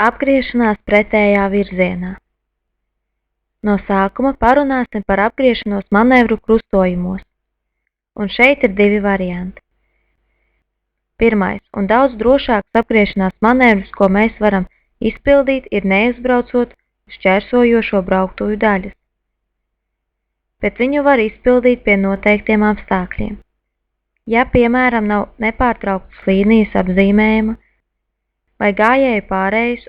Apgriešanās pretējā virzienā. No sākuma parunāsim par apgriešanos manevru krustojumos, un šeit ir divi varianti. Pirmais un daudz drošāks apgriešanās manevrs, ko mēs varam izpildīt, ir neuzbraucot uz šķērsojošo brauktuvi daļas, bet viņu var izpildīt pie noteiktiem apstākļiem. Ja, piemēram, nav nepārtrauktas līnijas apzīmējuma vai gājēju pārējas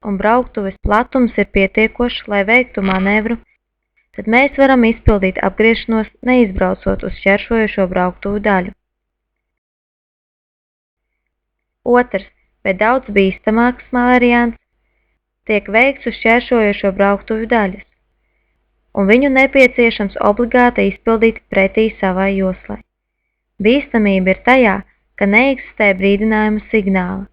un brauktuves platums ir pietiekošs, lai veiktu manevru, tad mēs varam izpildīt apgriešanos, neizbraucot uz šķērsojošo brauktuvu daļu. Otrs, bet daudz bīstamāks variants, tiek veikts uz šķērsojošo brauktuvi daļas, un viņu nepieciešams obligāti izpildīt pretī savai joslai. Bīstamība ir tajā, ka neeksistē brīdinājuma signāla,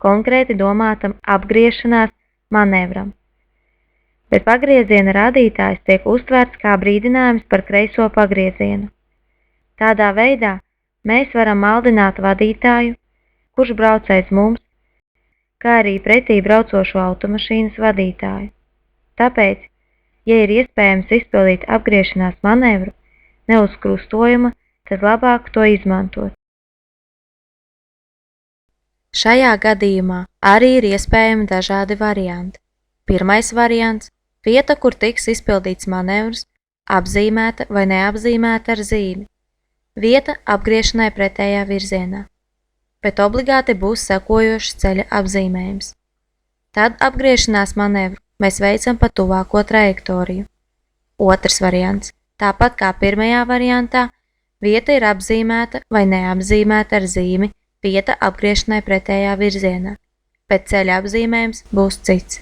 konkrēti domātam apgriešanās manevram, bet pagrieziena rādītājs tiek uztverts kā brīdinājums par kreiso pagriezienu. Tādā veidā mēs varam maldināt vadītāju, kurš brauc aiz mums, kā arī pretī braucošo automašīnas vadītāju. Tāpēc, ja ir iespējams izpildīt apgriešanās manevru ne uz krustojuma, tad labāk to izmantot. Šajā gadījumā arī ir iespējami dažādi varianti. Pirmais variants – vieta, kur tiks izpildīts manevrs, apzīmēta vai neapzīmēta ar zīmi. Vieta apgriešanai pretējā virzienā, bet obligāti būs sekojošs ceļa apzīmējums. Tad apgriešanās manevru mēs veicam pa tuvāko trajektoriju. Otrs variants – tāpat kā pirmajā variantā, vieta ir apzīmēta vai neapzīmēta ar zīmi, vieta apgriešanai pretējā virzienā, bet ceļa apzīmējums būs cits.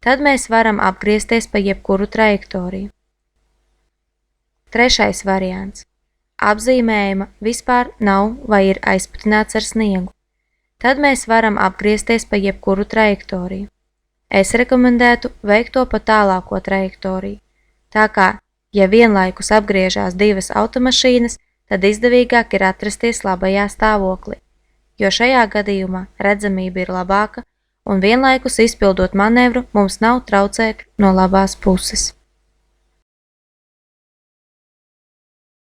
Tad mēs varam apgriezties pa jebkuru trajektoriju. Trešais variants. Apzīmējuma vispār nav vai ir aizputināts ar sniegu. Tad mēs varam apgriezties pa jebkuru trajektoriju. Es rekomendētu veikt to pa tālāko trajektoriju, tā kā, ja vienlaikus apgriežās divas automašīnas, tad izdevīgāk ir atrasties labajā stāvoklī, jo šajā gadījumā redzamība ir labāka un vienlaikus izpildot manevru mums nav traucēkļu no labās puses.